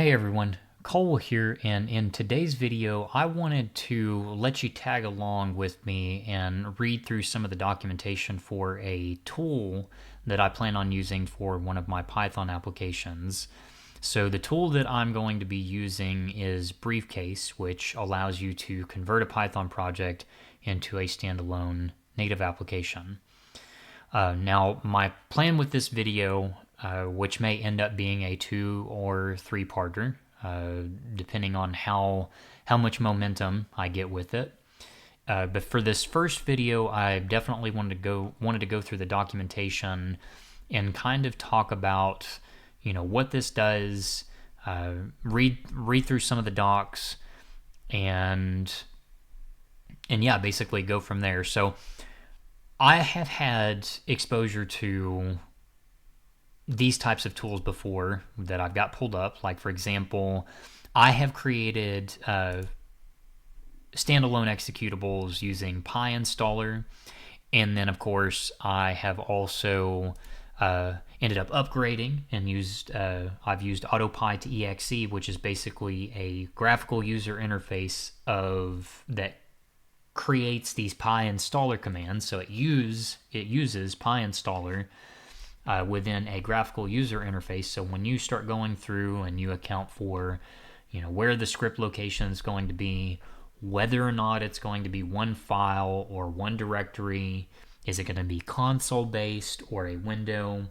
Hey everyone, Cole here, and in today's video I wanted to let you tag along with me and read through some of the documentation for a tool that I plan on using for one of my Python applications. So the tool that I'm going to be using is Briefcase, which allows you to convert a Python project into a standalone native application. Now, my plan with this video, which may end up being a 2 or 3-parter, depending on how much momentum I get with it. But for this first video, I definitely wanted to go through the documentation and kind of talk about, what this does, read through some of the docs, and yeah, basically go from there. So I have had exposure to these types of tools before that I've got pulled up. Like, for example, I have created standalone executables using PyInstaller. And then, of course, I have also ended up upgrading and I've used AutoPy to exe, which is basically a graphical user interface that creates these PyInstaller commands. So it uses PyInstaller within a graphical user interface. So when you start going through and you account for, where the script location is going to be, whether or not it's going to be one file or one directory, is it going to be console based or a window,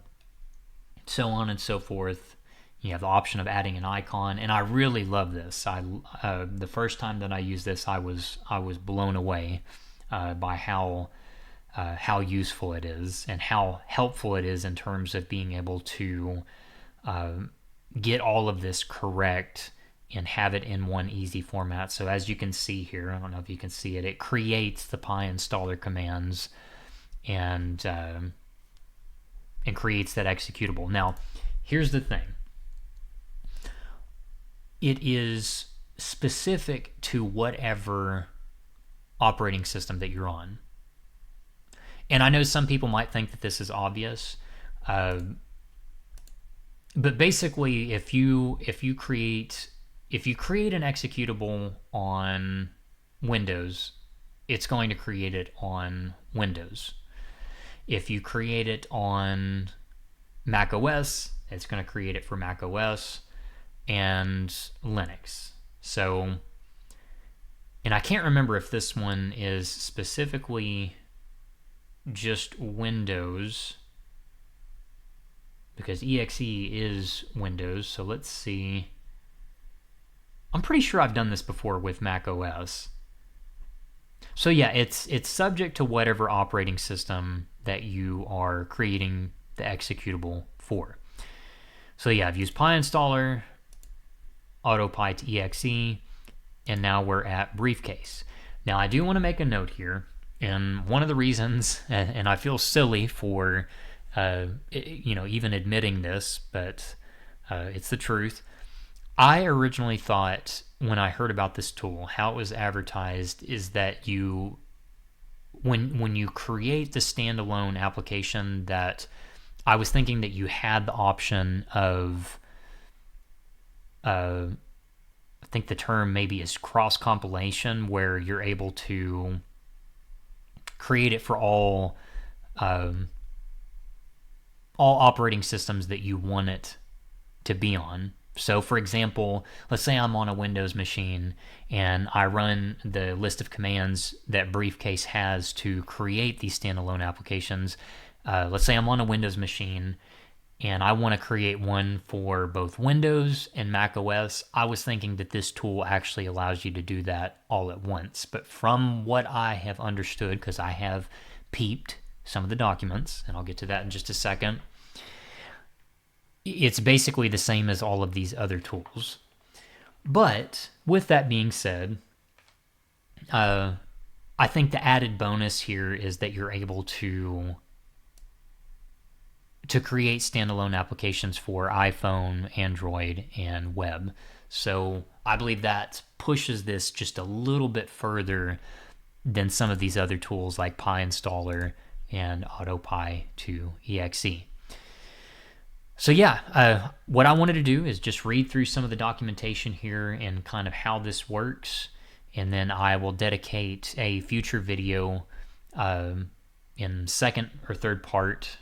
so on and so forth. You have the option of adding an icon, and I really love this. The first time that I used this, I was blown away by how useful it is and how helpful it is in terms of being able to get all of this correct and have it in one easy format. So as you can see here, I don't know if you can see it, it creates the PyInstaller commands and creates that executable. Now, here's the thing. It is specific to whatever operating system that you're on. And I know some people might think that this is obvious, but basically, if you create an executable on Windows, it's going to create it on Windows. If you create it on Mac OS, it's going to create it for Mac OS and Linux. So, and I can't remember if this one is specifically just Windows, because exe is Windows. So let's see. I'm pretty sure I've done this before with Mac OS. So yeah, it's subject to whatever operating system that you are creating the executable for. So yeah, I've used PyInstaller, AutoPy to exe, and now we're at Briefcase. Now I do want to make a note here, and one of the reasons, and I feel silly for even admitting this, but it's the truth. I originally thought, when I heard about this tool, how it was advertised is that when you create the standalone application, that I was thinking that you had the option of, I think the term maybe is cross compilation, where you're able to create it for all operating systems that you want it to be on. So for example, let's say I'm on a Windows machine and I run the list of commands that Briefcase has to create these standalone applications. Let's say I'm on a Windows machine and I want to create one for both Windows and Mac OS. I was thinking that this tool actually allows you to do that all at once. But from what I have understood, because I have peeped some of the documents, and I'll get to that in just a second, it's basically the same as all of these other tools. But with that being said, I think the added bonus here is that you're able to create standalone applications for iPhone, Android, and web. So I believe that pushes this just a little bit further than some of these other tools like PyInstaller and AutoPy to exe. So yeah, what I wanted to do is just read through some of the documentation here and kind of how this works, and then I will dedicate a future video in second or third part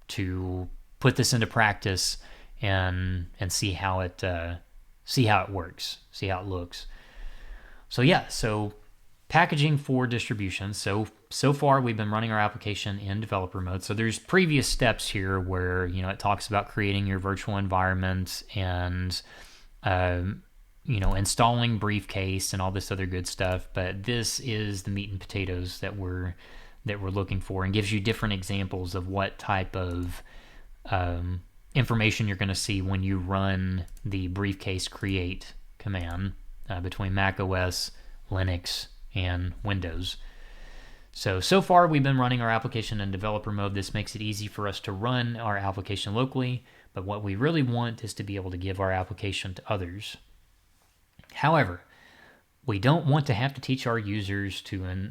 to put this into practice and see how it works, see how it looks. So yeah, so packaging for distribution. So far we've been running our application in developer mode. So there's previous steps here where it talks about creating your virtual environment and installing Briefcase and all this other good stuff. But this is the meat and potatoes that we're looking for, and gives you different examples of what type of information you're going to see when you run the Briefcase create command between Mac OS, Linux, and Windows. So far we've been running our application in developer mode. This makes it easy for us to run our application locally, but what we really want is to be able to give our application to others. However, we don't want to have to teach our users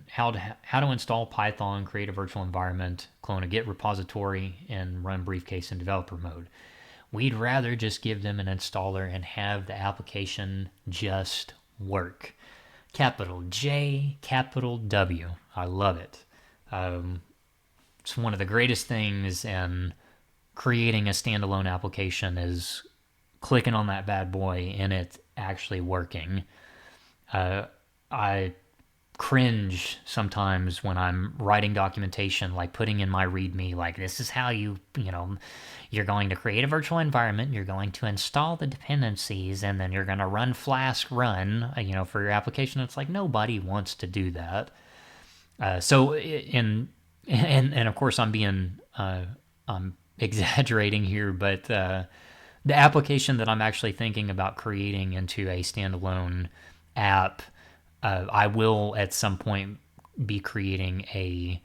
how to install Python, create a virtual environment, clone a Git repository, and run Briefcase in developer mode. We'd rather just give them an installer and have the application just work. Capital J, capital W. I love it. It's one of the greatest things in creating a standalone application is clicking on that bad boy and it actually working. I cringe sometimes when I'm writing documentation, like putting in my README, like this is how you're going to create a virtual environment, you're going to install the dependencies, and then you're going to run Flask run, for your application. It's like nobody wants to do that. And of course I'm exaggerating here, but the application that I'm actually thinking about creating into a standalone app, I will at some point be creating a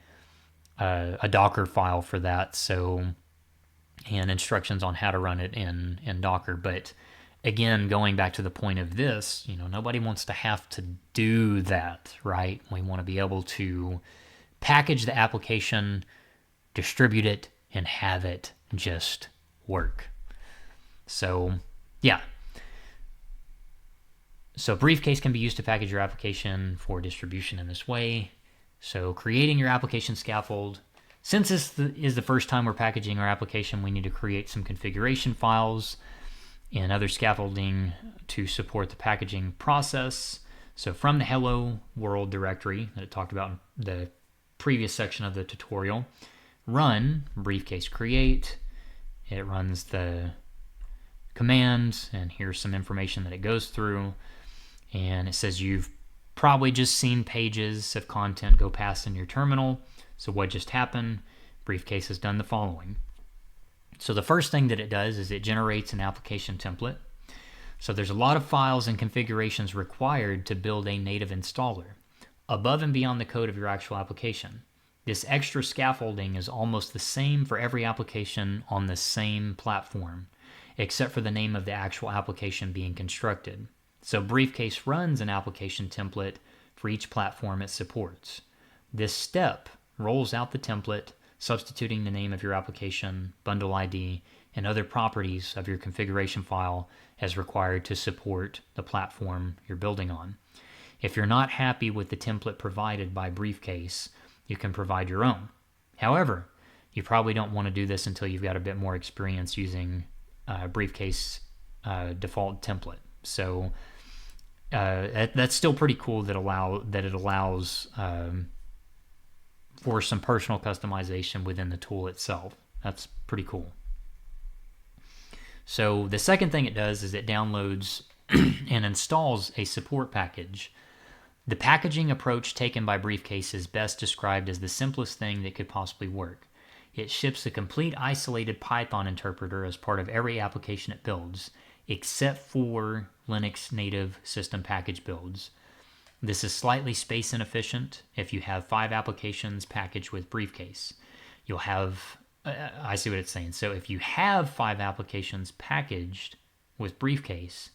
Docker file for that, and instructions on how to run it in Docker. But again, going back to the point of this, nobody wants to have to do that, right? We want to be able to package the application, distribute it, and have it just work. So yeah. So Briefcase can be used to package your application for distribution in this way. So creating your application scaffold. Since this is the first time we're packaging our application, we need to create some configuration files and other scaffolding to support the packaging process. So from the Hello World directory that I talked about in the previous section of the tutorial, run Briefcase create. It runs the command, and here's some information that it goes through. And it says you've probably just seen pages of content go past in your terminal. So what just happened? Briefcase has done the following. So the first thing that it does is it generates an application template. So there's a lot of files and configurations required to build a native installer, above and beyond the code of your actual application. This extra scaffolding is almost the same for every application on the same platform, except for the name of the actual application being constructed. So Briefcase runs an application template for each platform it supports. This step rolls out the template, substituting the name of your application, bundle ID, and other properties of your configuration file as required to support the platform you're building on. If you're not happy with the template provided by Briefcase, you can provide your own. However, you probably don't want to do this until you've got a bit more experience using Briefcase default template. So that's still pretty cool that it allows for some personal customization within the tool itself. That's pretty cool. So the second thing it does is it downloads and installs a support package. The packaging approach taken by Briefcase is best described as the simplest thing that could possibly work. It ships a complete isolated Python interpreter as part of every application it builds, except for Linux native system package builds. This is slightly space inefficient if you have 5 applications packaged with Briefcase. You'll have, I see what it's saying. So if you have 5 applications packaged with Briefcase,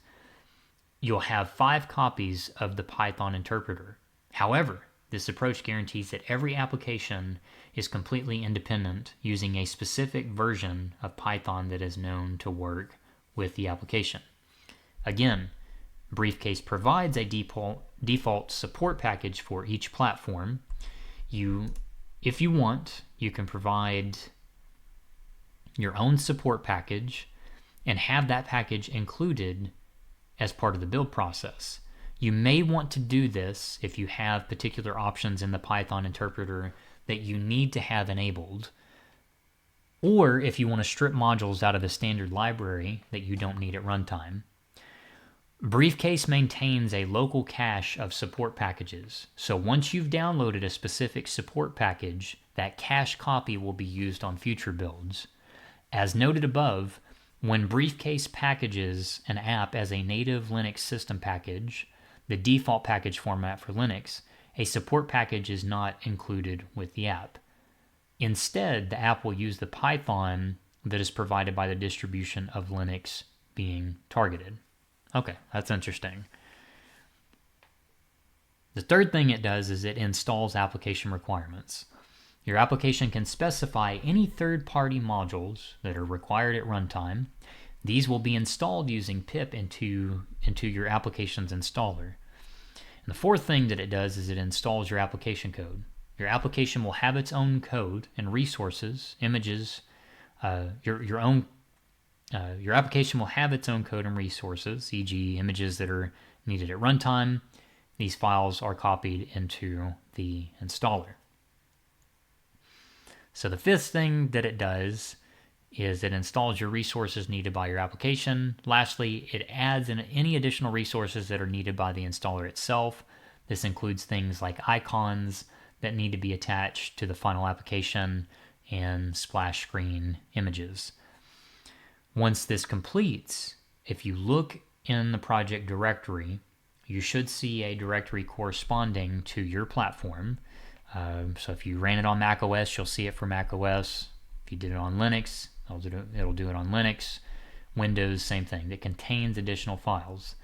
you'll have 5 copies of the Python interpreter. However, This approach guarantees that every application is completely independent using a specific version of Python that is known to work with the application. Again, Briefcase provides a default support package for each platform. If you want, you can provide your own support package and have that package included as part of the build process. You may want to do this if you have particular options in the Python interpreter that you need to have enabled, or if you want to strip modules out of the standard library that you don't need at runtime. Briefcase maintains a local cache of support packages, so once you've downloaded a specific support package, that cache copy will be used on future builds. As noted above, when Briefcase packages an app as a native Linux system package, the default package format for Linux, a support package is not included with the app. Instead, the app will use the Python that is provided by the distribution of Linux being targeted. Okay, that's interesting. The third thing it does is it installs application requirements. Your application can specify any third-party modules that are required at runtime. These will be installed using pip into your application's installer. And the fourth thing that it does is it installs your application code. Your application will have its own code and resources, images, your application will have its own code and resources, e.g. images that are needed at runtime. These files are copied into the installer. So the fifth thing that it does is it installs your resources needed by your application. Lastly, it adds in any additional resources that are needed by the installer itself. This includes things like icons that need to be attached to the final application and splash screen images. Once this completes, if you look in the project directory, you should see a directory corresponding to your platform. So if you ran it on Mac OS, you'll see it for Mac OS. If you did it on Linux, it'll do it on Linux. Windows, same thing. That contains additional files.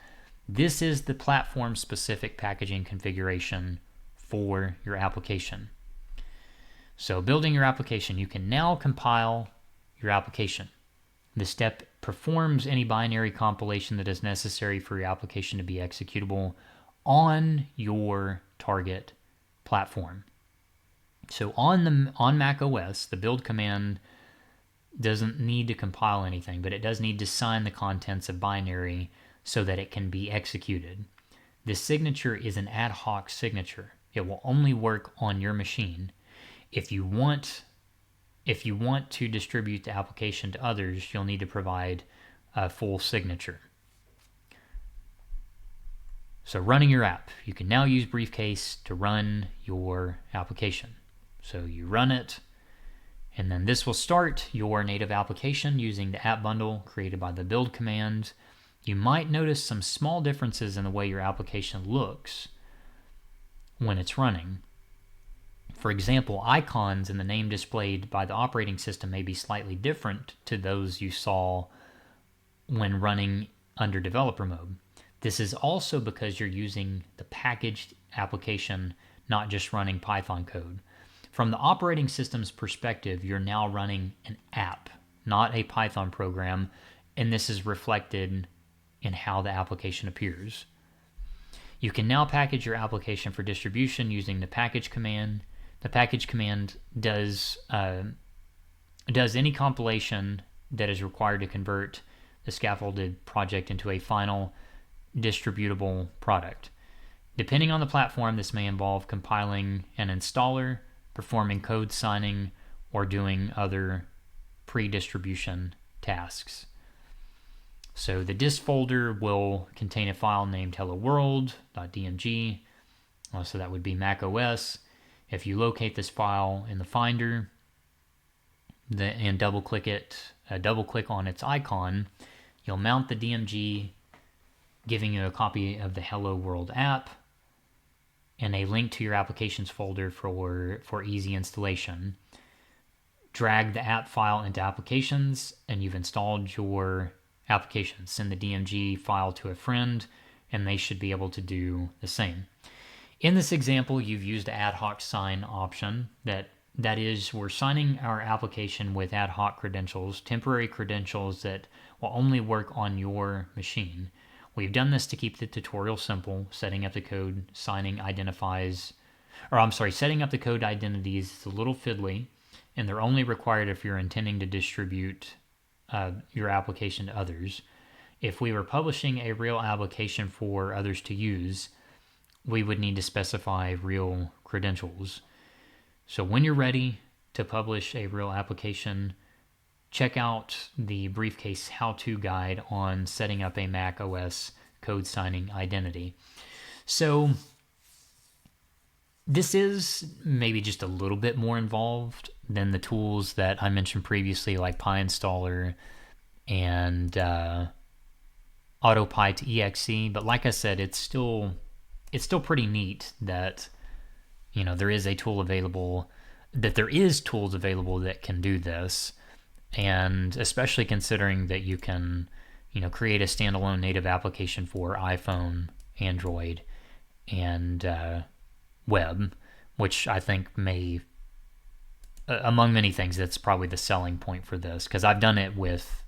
This is the platform-specific packaging configuration for your application. So building your application, you can now compile your application. This step performs any binary compilation that is necessary for your application to be executable on your target platform. So on Mac OS, the build command doesn't need to compile anything, but it does need to sign the contents of binary so that it can be executed. This signature is an ad hoc signature. It will only work on your machine. If you want to distribute the application to others, you'll need to provide a full signature. So running your app, you can now use Briefcase to run your application. So you run it, and then this will start your native application using the app bundle created by the build command. You might notice some small differences in the way your application looks when it's running. For example, icons in the name displayed by the operating system may be slightly different to those you saw when running under developer mode. This is also because you're using the packaged application, not just running Python code. From the operating system's perspective, you're now running an app, not a Python program, and this is reflected in how the application appears. You can now package your application for distribution using the package command. The package command does any compilation that is required to convert the scaffolded project into a final distributable product. Depending on the platform, this may involve compiling an installer, performing code signing, or doing other pre-distribution tasks. So the dist folder will contain a file named helloworld.dmg, so that would be Mac OS. If you locate this file in the Finder and double-click on its icon, you'll mount the DMG, giving you a copy of the Hello World app and a link to your applications folder for easy installation. Drag the app file into applications, and you've installed your application. Send the DMG file to a friend, and they should be able to do the same. In this example, you've used ad hoc sign option. That is, we're signing our application with ad hoc credentials, temporary credentials that will only work on your machine. We've done this to keep the tutorial simple. Setting up the code, signing identifies, setting up the code identities is a little fiddly, and they're only required if you're intending to distribute your application to others. If we were publishing a real application for others to use, we would need to specify real credentials. So when you're ready to publish a real application, check out the Briefcase how-to guide on setting up a Mac OS code signing identity. So this is maybe just a little bit more involved than the tools that I mentioned previously, like PyInstaller and AutoPy to exe. But like I said, it's still pretty neat that there is tools available that can do this, and especially considering that you can create a standalone native application for iPhone, Android, and web, which I think may, among many things, that's probably the selling point for this, because I've done it with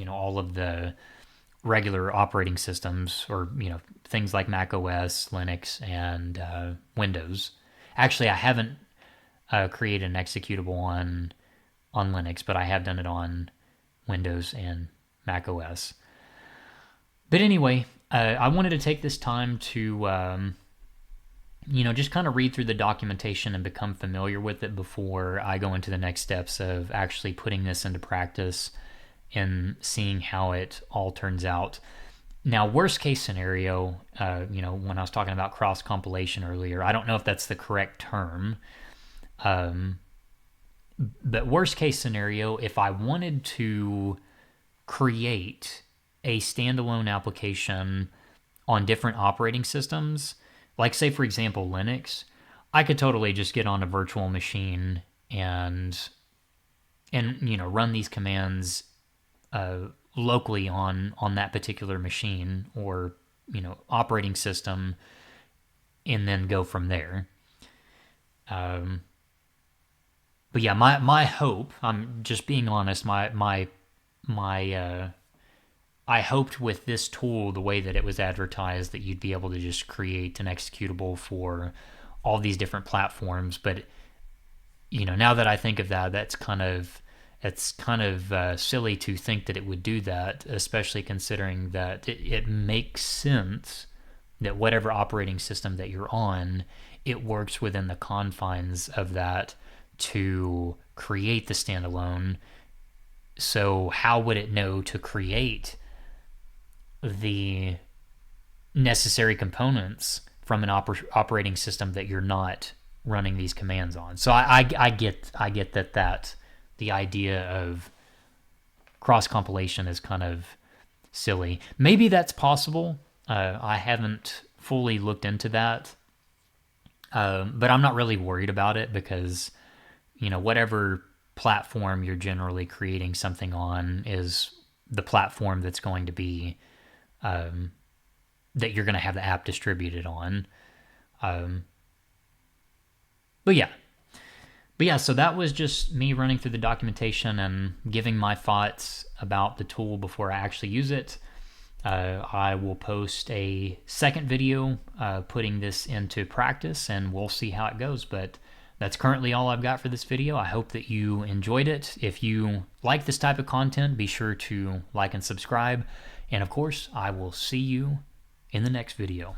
all of the regular operating systems, or things like Mac OS, Linux, and Windows. Actually, I haven't created an executable on Linux, but I have done it on Windows and Mac OS. But anyway, I wanted to take this time to just kind of read through the documentation and become familiar with it before I go into the next steps of actually putting this into practice and seeing how it all turns out. Now, worst case scenario, when I was talking about cross compilation earlier, I don't know if that's the correct term, but worst case scenario, if I wanted to create a standalone application on different operating systems, like say for example Linux, I could totally just get on a virtual machine and run these commands locally on that particular machine or operating system, and then go from there. But yeah, my hope, I'm just being honest, I hoped with this tool, the way that it was advertised, that you'd be able to just create an executable for all these different platforms. But now that I think of that, it's kind of silly to think that it would do that, especially considering that it makes sense that whatever operating system that you're on, it works within the confines of that to create the standalone. So how would it know to create the necessary components from an operating system that you're not running these commands on? So I get that the idea of cross compilation is kind of silly. Maybe that's possible. I haven't fully looked into that, but I'm not really worried about it, because whatever platform you're generally creating something on is the platform that's going to be that you're going to have the app distributed on. But yeah, so that was just me running through the documentation and giving my thoughts about the tool before I actually use it. I will post a second video putting this into practice, and we'll see how it goes. But that's currently all I've got for this video. I hope that you enjoyed it. If you like this type of content, be sure to like and subscribe. And of course, I will see you in the next video.